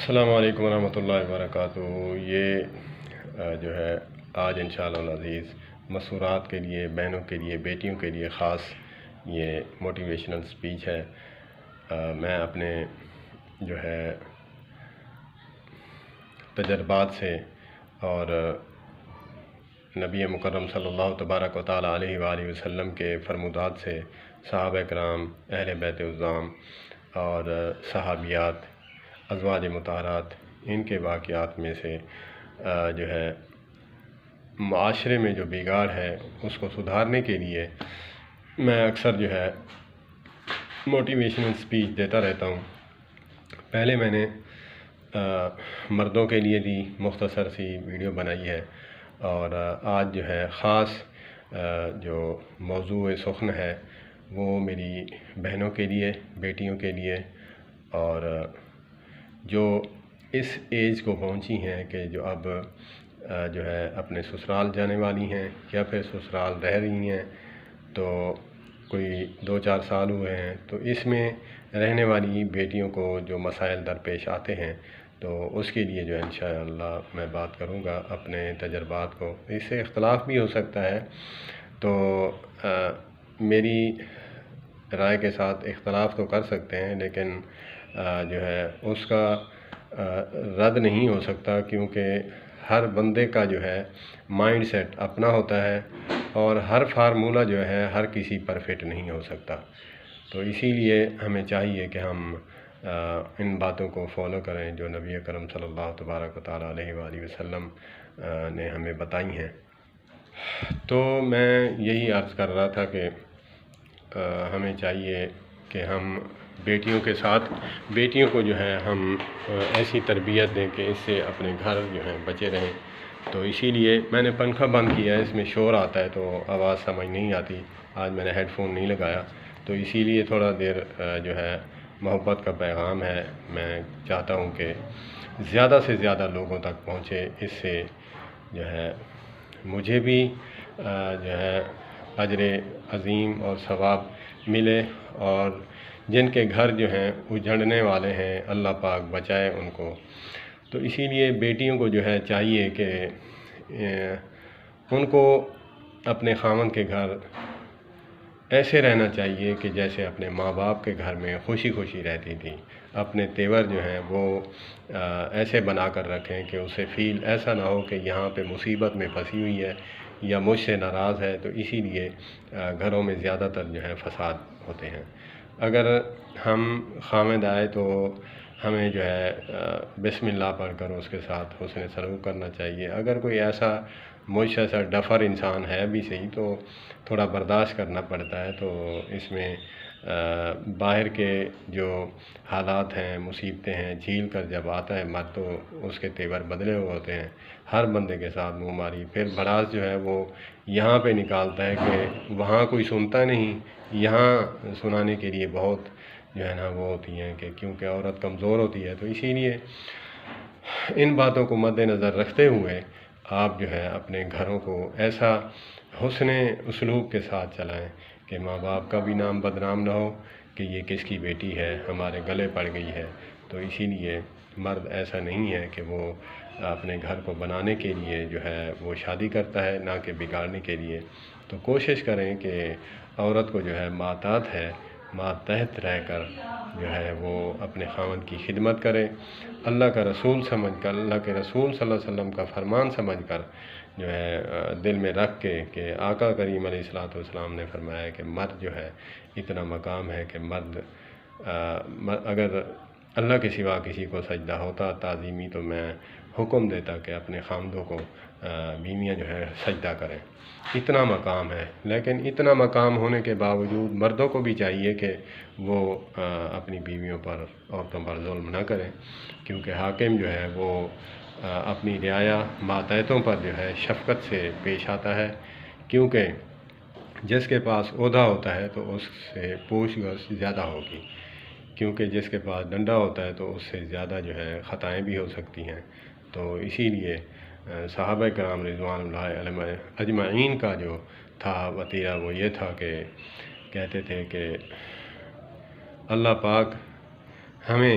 السلام علیکم ورحمۃ اللہ وبرکاتہ۔ یہ جو ہے آج انشاءاللہ العزیز مسورات کے لیے، بہنوں کے لیے، بیٹیوں کے لیے خاص یہ موٹیویشنل سپیچ ہے۔ میں اپنے جو ہے تجربات سے اور نبی مکرم صلی اللہ تبارک و تعالیٰ علیہ وآلہ وسلم کے فرمودات سے، صحابہ کرام، اہل بیت عظام اور صحابیات، ازواج مطہرات، ان کے واقعات میں سے جو ہے معاشرے میں جو بگاڑ ہے اس کو سدھارنے کے لیے میں اکثر جو ہے موٹیویشنل سپیچ دیتا رہتا ہوں۔ پہلے میں نے مردوں کے لیے بھی مختصر سی ویڈیو بنائی ہے، اور آج جو ہے خاص جو موضوع سخن ہے وہ میری بہنوں کے لیے، بیٹیوں کے لیے، اور جو اس ایج کو پہنچی ہیں کہ جو اب جو ہے اپنے سسرال جانے والی ہیں یا پھر سسرال رہ رہی ہیں، تو کوئی 2-4 سال ہوئے ہیں، تو اس میں رہنے والی بیٹیوں کو جو مسائل درپیش آتے ہیں تو اس کے لیے جو ہے انشاءاللہ میں بات کروں گا اپنے تجربات کو۔ اس سے اختلاف بھی ہو سکتا ہے، تو میری رائے کے ساتھ اختلاف تو کر سکتے ہیں، لیکن جو ہے اس کا رد نہیں ہو سکتا، کیونکہ ہر بندے کا جو ہے مائنڈ سیٹ اپنا ہوتا ہے، اور ہر فارمولہ جو ہے ہر کسی پر فٹ نہیں ہو سکتا۔ تو اسی لیے ہمیں چاہیے کہ ہم ان باتوں کو فالو کریں جو نبی کرم صلی اللہ تبارک و تعالیٰ علیہ وآلہ وسلم نے ہمیں بتائی ہیں۔ تو میں یہی عرض کر رہا تھا کہ ہمیں چاہیے کہ ہم بیٹیوں کے ساتھ بیٹیوں کو جو ہے ہم ایسی تربیت دیں کہ اس سے اپنے گھر جو ہیں بچے رہیں۔ تو اسی لیے میں نے پنکھا بند کیا ہے، اس میں شور آتا ہے تو آواز سمجھ نہیں آتی۔ آج میں نے ہیڈ فون نہیں لگایا، تو اسی لیے تھوڑا دیر جو ہے محبت کا پیغام ہے، میں چاہتا ہوں کہ زیادہ سے زیادہ لوگوں تک پہنچے، اس سے جو ہے مجھے بھی جو ہے اجر عظیم اور ثواب ملے، اور جن کے گھر جو ہیں اجڑنے والے ہیں اللہ پاک بچائے ان کو۔ تو اسی لیے بیٹیوں کو جو ہے چاہیے کہ ان کو اپنے خاوند کے گھر ایسے رہنا چاہیے کہ جیسے اپنے ماں باپ کے گھر میں خوشی خوشی رہتی تھی۔ اپنے تیور جو ہیں وہ ایسے بنا کر رکھیں کہ اسے فیل ایسا نہ ہو کہ یہاں پہ مصیبت میں پھنسی ہوئی ہے یا مجھ سے ناراض ہے۔ تو اسی لیے گھروں میں زیادہ تر جو ہے فساد ہوتے ہیں۔ اگر ہم خاوند آئے تو ہمیں جو ہے بسم اللہ پڑھ کر اس کے ساتھ حسن سلوک کرنا چاہیے۔ اگر کوئی ایسا مجھ جیسا ڈفر انسان ہے بھی صحیح تو تھوڑا برداشت کرنا پڑتا ہے۔ تو اس میں باہر کے جو حالات ہیں، مصیبتیں ہیں، جھیل کر جب آتا ہے مرد تو اس کے تیور بدلے ہوئے ہوتے ہیں۔ ہر بندے کے ساتھ منہ ماری، پھر بھڑاس جو ہے وہ یہاں پہ نکالتا ہے کہ وہاں کوئی سنتا نہیں، یہاں سنانے کے لیے بہت جو ہے نا وہ ہوتی ہیں کہ کیونکہ عورت کمزور ہوتی ہے۔ تو اسی لیے ان باتوں کو مد نظر رکھتے ہوئے آپ جو ہے اپنے گھروں کو ایسا حسن اسلوب کے ساتھ چلائیں کہ ماں باپ کا بھی نام بدنام نہ ہو کہ یہ کس کی بیٹی ہے، ہمارے گلے پڑ گئی ہے۔ تو اسی لیے مرد ایسا نہیں ہے کہ وہ اپنے گھر کو بنانے کے لیے جو ہے وہ شادی کرتا ہے، نہ کہ بگاڑنے کے لیے۔ تو کوشش کریں کہ عورت کو جو ہے ماتحت ہے، ماتحت رہ کر جو ہے وہ اپنے خاوند کی خدمت کرے، اللہ کا رسول سمجھ کر، اللہ کے رسول صلی اللہ علیہ وسلم کا فرمان سمجھ کر جو ہے دل میں رکھ کے کہ آقا کریم علیہ الصلوۃ والسلام نے فرمایا کہ مرد جو ہے اتنا مقام ہے کہ مرد اگر اللہ کے سوا کسی کو سجدہ ہوتا تعظیمی تو میں حکم دیتا کہ اپنے خاوندوں کو بیویاں جو ہے سجدہ کریں۔ اتنا مقام ہے، لیکن اتنا مقام ہونے کے باوجود مردوں کو بھی چاہیے کہ وہ اپنی بیویوں پر، عورتوں پر ظلم نہ کریں، کیونکہ حاکم جو ہے وہ اپنی رعایا ماتحتوں پر جو ہے شفقت سے پیش آتا ہے، کیونکہ جس کے پاس عہدہ ہوتا ہے تو اس سے پوچھ گچھ زیادہ ہوگی، کیونکہ جس کے پاس ڈنڈا ہوتا ہے تو اس سے زیادہ جو ہے خطائیں بھی ہو سکتی ہیں۔ تو اسی لیے صحابہ کرام رضوان اللہ علیہم اجمعین کا جو تھا وتیرہ وہ یہ تھا کہ کہتے تھے کہ اللہ پاک ہمیں